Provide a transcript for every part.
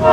Hi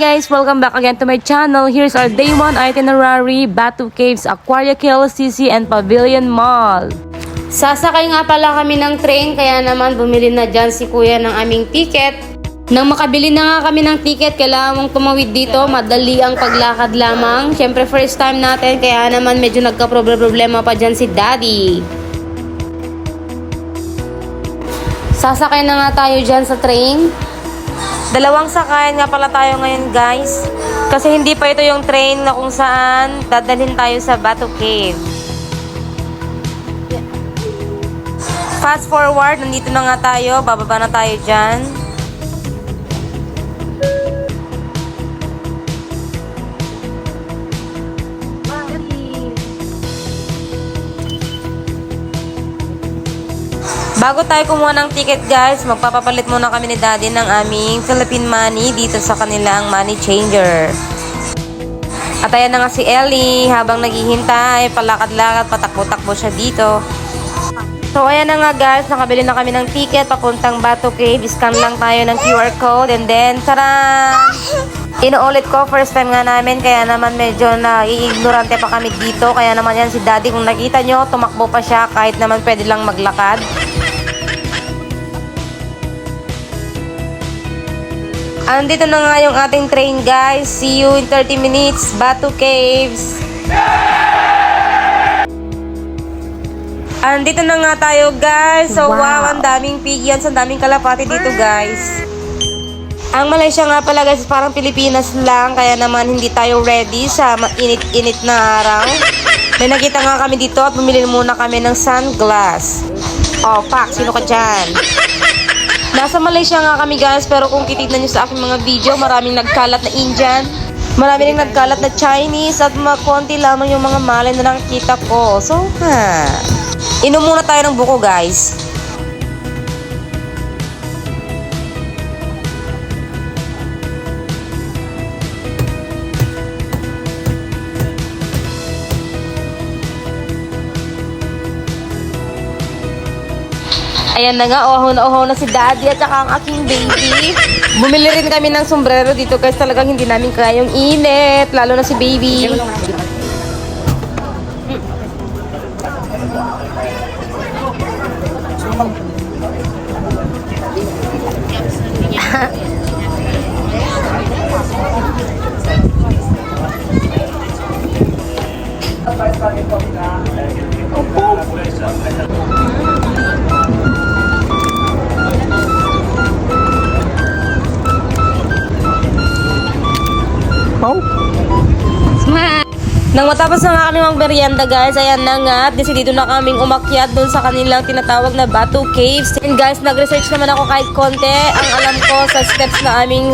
guys! Welcome back again to my channel. Here's our day 1 itinerary, Batu Caves, Aquaria KLCC, and Pavilion Mall. Sasakay nga pala kami ng train, kaya naman bumili na dyan si kuya ng aming ticket. Nang makabili na nga kami ng ticket, kailangan mong tumawid dito, madali ang paglakad lamang. Siyempre first time natin, kaya naman medyo nagka-problema pa dyan si Daddy. Sasakay na nga tayo dyan sa train. Dalawang sakayan nga pala tayo ngayon guys. Kasi hindi pa ito yung train na kung saan dadalhin tayo sa Batu Cave. Fast forward, nandito na nga tayo. Bababa na tayo dyan. Bago tayo kumuha ng ticket guys, magpapapalit muna kami ni Daddy ng aming Philippine money dito sa kanilang money changer. At ayan na nga si Ellie, habang naghihintay, palakad-lakad, patakbo-takbo siya dito. So ayan na nga guys, nakabili na kami ng ticket papuntang Batu Cave. Scan lang tayo ng QR code and then, taran! Inuulit ko, first time nga namin, kaya naman medyo na-ignorante pa kami dito. Kaya naman yan si Daddy, kung nakita nyo, tumakbo pa siya kahit naman pwede lang maglakad. Andito na nga yung ating train guys. See you in 30 minutes. Batu Caves. Andito na nga tayo guys. So wow, ang daming pigeons, ang daming kalapati dito guys. Ang Malaysia nga pala guys, parang Pilipinas lang. Kaya naman hindi tayo ready sa mainit-init na araw. May nakita nga kami dito at bumili muna kami ng sunglass. Oh pak, sino ka dyan? Nasa Malaysia nga kami guys, pero kung titignan nyo sa aking mga video, maraming nagkalat na Indian, maraming rin nagkalat na Chinese, at konti lamang yung mga Malay na nakikita ko. So, inom muna tayo ng buko guys. Ayan na nga, oho na si Daddy at saka ang aking baby. Bumili rin kami ng sombrero dito guys. Talagang hindi namin kaya yung init. Lalo na si baby. Nang matapos na nga kami mag-merienda guys, ayan na nga, desidido na kaming umakyat dun sa kanilang tinatawag na Batu Caves. And guys, nag-research naman ako kahit konti. Ang alam ko sa steps na aming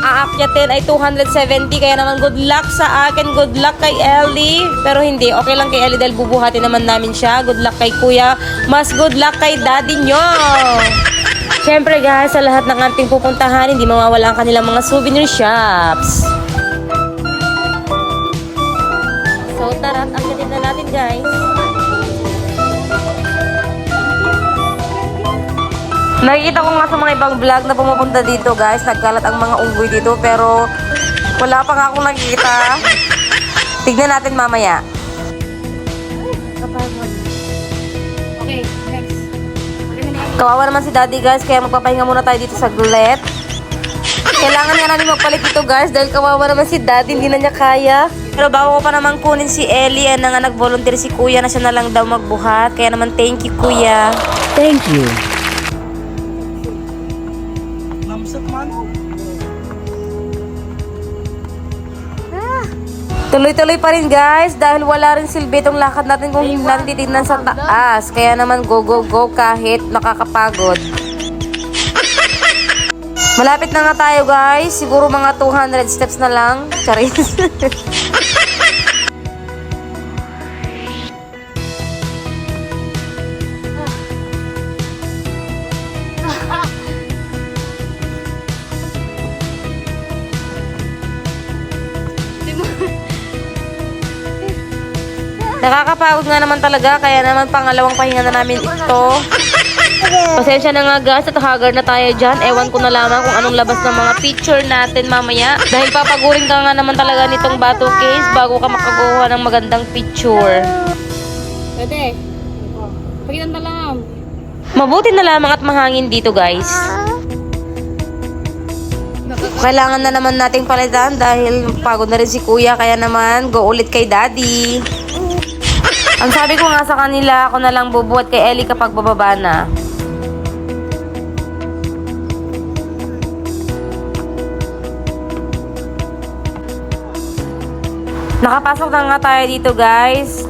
aakyatin ay 270. Kaya naman good luck sa akin, good luck kay Ellie. Pero hindi, okay lang kay Ellie dahil bubuhatin naman namin siya. Good luck kay Kuya, mas good luck kay Daddy nyo. Siyempre guys, sa lahat ng ating pupuntahan, hindi mawawala ang kanilang mga souvenir shops. So tara, akyatin na natin guys. Nakikita ko nga sa mga ibang vlog na pumupunta dito guys, nagkalat ang mga unggoy dito, pero wala pa nga akong nakikita. Tignan natin mamaya. Okay, next. Kawawa naman si Daddy guys, kaya magpapahinga muna tayo dito sa gulet. Kailangan nga natin magpalit dito guys, dahil kawawa naman si Daddy, hindi na niya kaya. Pero bago ko pa naman kunin si Ellie, na nga nag-volunteer si Kuya na siya na lang daw magbuhat. Kaya naman thank you Kuya. Thank you. Tuloy-tuloy pa rin guys, dahil wala rin silbi itong lakad natin kung hindi natin titignan sa taas. Kaya naman go go go kahit nakakapagod. Malapit na nga tayo guys, siguro mga 200 steps na lang. Charis. Nakakapagod nga naman talaga, kaya naman pangalawang pahinga na namin ito. Pasensya na nga guys at haggard na tayo dyan. Ewan ko na lamang kung anong labas ng mga picture natin mamaya. Dahil papagurin ka nga naman talaga nitong bato case bago ka makakuha ng magandang picture. Pwede. Pakitan na lang. Mabuti na lamang at mahangin dito guys. Kailangan na naman nating palitan dahil pagod na rin si kuya, kaya naman go ulit kay daddy. Ang sabi ko nga sa kanila, ako na lang bubuhat kay Ellie kapag bababa na. Nakapasok na nga tayo dito guys.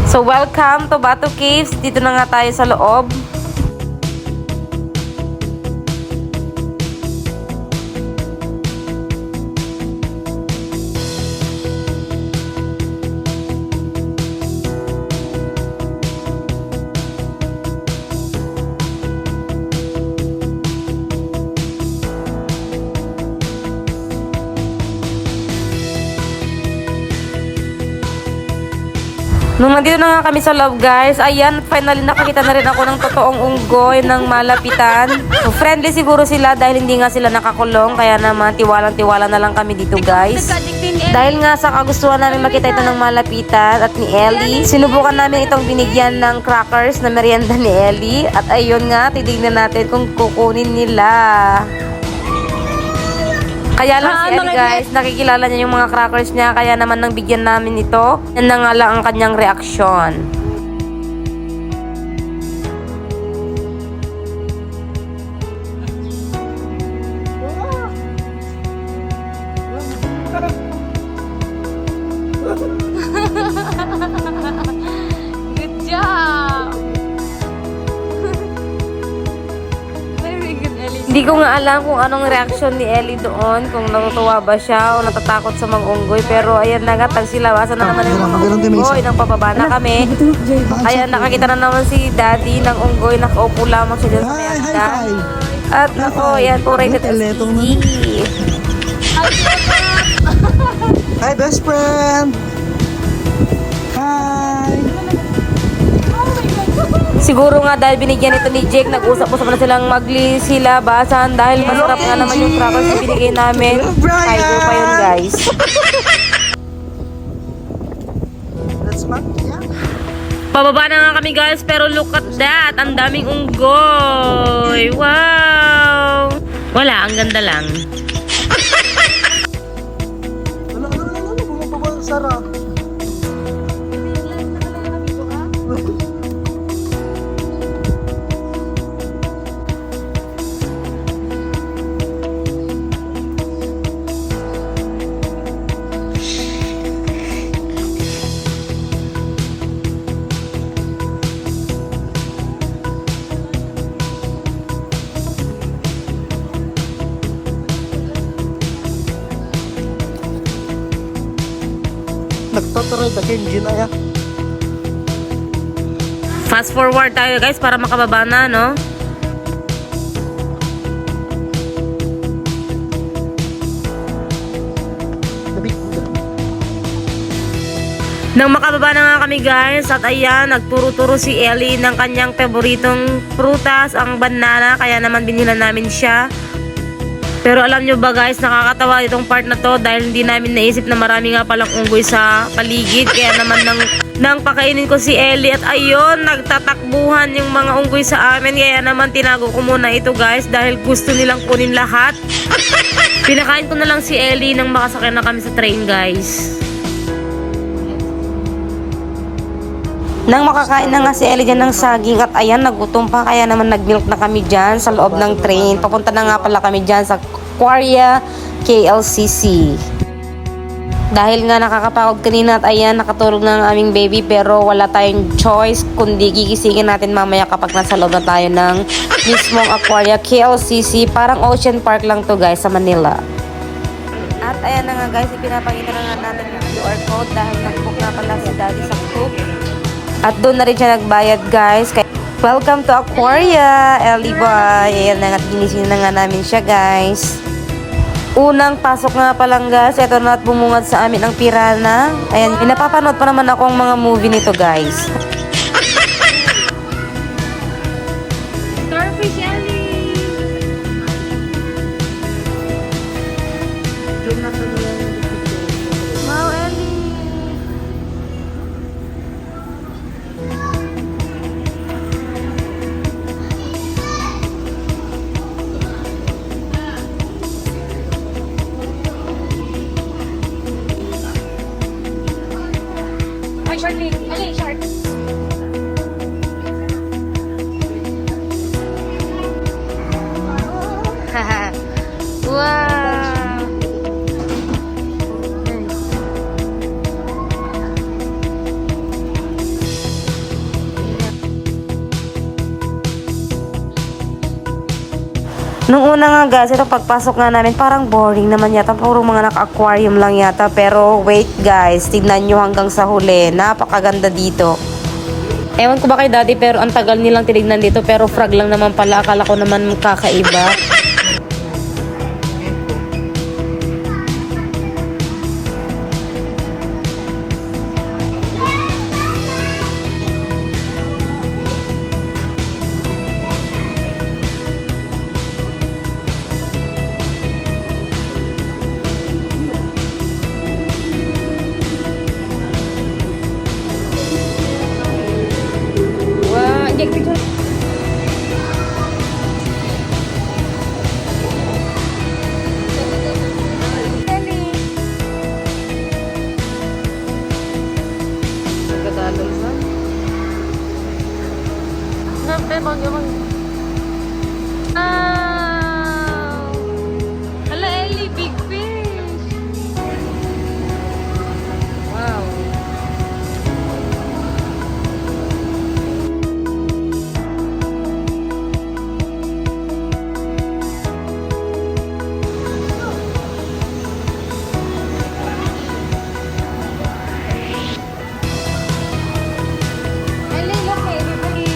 So welcome to Bato Caves. Dito na nga tayo sa loob. Nung nandito na nga kami sa loob guys, ayan, finally nakakita na rin ako ng totoong unggoy ng malapitan. So, friendly siguro sila dahil hindi nga sila nakakulong, kaya naman tiwalang-tiwala na lang kami dito guys. Dahil nga sa kagustuhan namin makita ito ng malapitan at ni Ellie, sinubukan namin itong binigyan ng crackers na merienda ni Ellie. At ayun nga, titignan natin kung kukunin nila. Kaya lang si Ellie guys, nakikilala niya yung mga crackers niya, kaya naman nang bigyan namin ito, yan na nga lang ang kanyang reaksyon. Good job! Very good, Ellie. Hindi ko nga alam kung anong reaksyon ni Ellie doon, kung natutuwa ba siya o natatakot sa mga unggoy. Pero ayan na nga, tagsilawasan na naman yung mga unggoy, nang pababa na kami. Ayan, nakakita na naman si Daddy ng unggoy, nakaupo lamang siya dyan sa may hagdan. At ako, ayan, puray na Hi, best friend! Hi! Siguro nga dahil binigyan ito ni Jake, nag-usap-usap na silang maglisilabasan dahil masarap nga naman yung crackers na binigay namin. Tiger pa yun guys. That's monkey, yeah? Pababa na nga kami guys, pero look at that, ang daming unggoy. Wow! Wala, ang ganda lang. Bumababa ang sarap. Nagtataray the engine ay ah. Fast forward tayo guys para makababa na, no? Nang makababa na nga kami guys, at ayan, nagturo-turo si Ellie ng kanyang paboritong prutas, ang banana, kaya naman binilan namin siya. Pero alam nyo ba guys, nakakatawa itong part na to dahil hindi namin naisip na marami nga palang unggoy sa paligid. Kaya naman nang pakainin ko si Ellie at ayun, nagtatakbuhan yung mga unggoy sa amin. Kaya naman tinago ko muna ito guys dahil gusto nilang kunin lahat. Pinakain ko na lang si Ellie nang makasakay na kami sa train guys. Nang makakain na nga si Ellie dyan ng saging at ayan, nagutom pa, kaya naman nagmilk na kami dyan sa loob ng train. Papunta na nga pala kami dyan sa Aquaria KLCC. Dahil nga nakakapagod kanina at ayan, nakatulog na ang aming baby, pero wala tayong choice kundi gigisingin natin mamaya kapag nasa loob na tayo ng mismong Aquaria KLCC. Parang Ocean Park lang to guys sa Manila. At ayan na nga guys, ipinapakita na nga natin yung QR code dahil nag-book na pala si Daddy sa Cook. At doon na rin siya nagbayad guys. Welcome to Aquaria, Ellie Boy. Ayan na nga, ginising na nga namin siya, guys. Unang pasok nga palang, guys. Ito na at bumungad sa amin ang pirana. Ayan, napapanood pa naman ako ang mga movie nito, guys. Starfish Ellie! Wow, Ellie! Ay, shark link! Ellie, shark! Wow! Nung una nga, guys, ito pagpasok nga namin, parang boring naman yata. Puro mga naka-aquarium lang yata. Pero wait, guys, tignan nyo hanggang sa huli. Napakaganda dito. Ewan ko ba kay daddy, pero ang tagal nilang tinignan dito. Pero frog lang naman pala. Akala ko naman kakaiba. Wow! Get picture! Nagkadaloy sa? Naman. Wow! Hala, Ellie, big fish! Wow! Ellie, look, baby fish!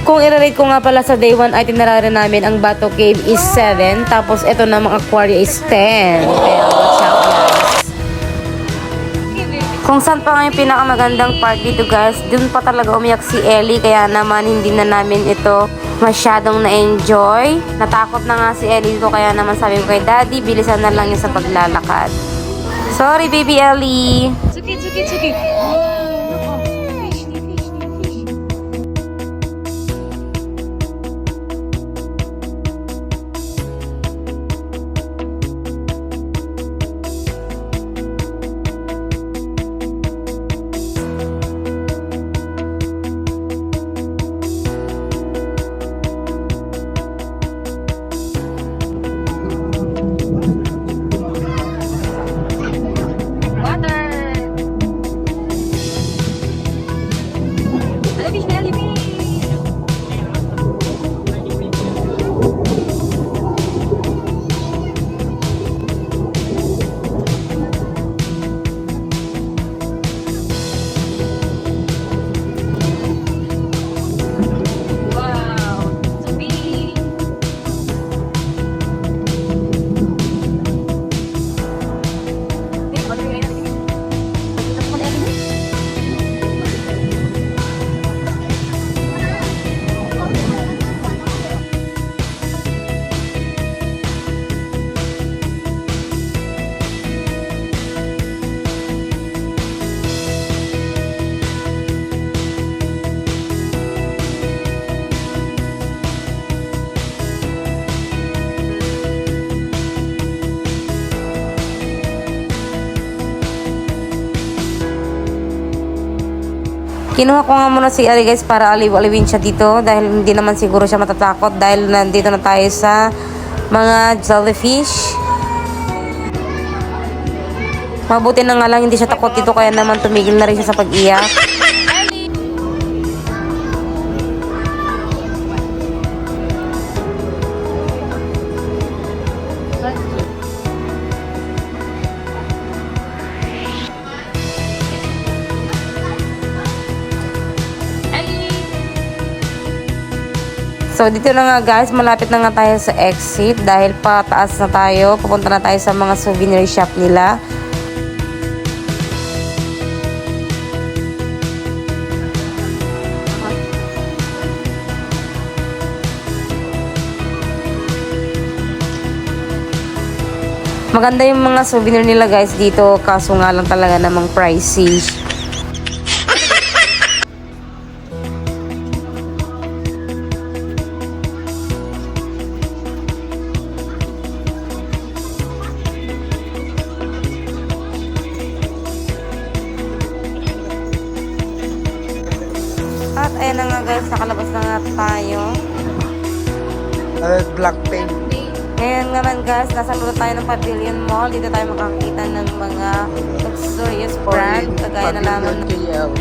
Kung i-rate ko nga pala sa day 1 itinerary namin, ang Bato Cave is 7. Tapos ito namang Aquaria is 10. Kaya watch out, guys. Kung saan pa nga yung pinakamagandang part dito, guys, dun pa talaga umiyak si Ellie. Kaya naman hindi na namin ito masyadong na-enjoy. Natakot na nga si Ellie dito. Kaya naman sabi ko kay daddy, bilisan na lang niya sa paglalakad. Sorry, baby Ellie. It's okay. Kinuha ko nga muna si Ellie, guys, para aliw-aliwin siya dito dahil hindi naman siguro siya matatakot dahil nandito na tayo sa mga jellyfish. Mabuti na nga lang hindi siya takot dito kaya naman tumigil na rin siya sa pag-iyak. So, dito na nga guys, malapit na nga tayo sa exit dahil pataas na tayo. Pupunta na tayo sa mga souvenir shop nila. Maganda yung mga souvenir nila guys dito, kaso nga lang talaga namang pricey. At ayan na nga guys, nakalabas na nga tayo. Black paint. Ngayon naman guys, nasa loob tayo ng Pavilion Mall. Dito tayo makakita ng mga luxurious brand. Kagaya na lamang. KL.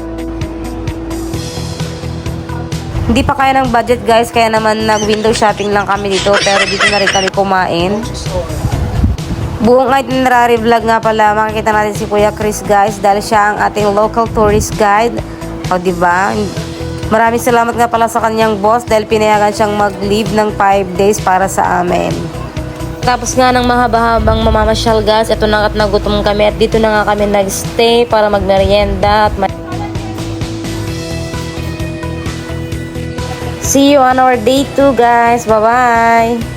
Hindi pa kaya ng budget guys, kaya naman nag-window shopping lang kami dito. Pero dito na rin kami kumain. Buong itinerary vlog nga pala, makikita natin si Kuya Chris guys. Dahil siya ang ating local tourist guide. O diba? Maraming salamat nga pala sa kanyang boss dahil pinayagan siyang mag-leave ng 5 days para sa amin. Tapos nga ng mahaba-habang mamamasyal guys, ito na at nagutom kami at dito na nga kami nag-stay para magmerienda at see you on our day 2 guys. Bye-bye!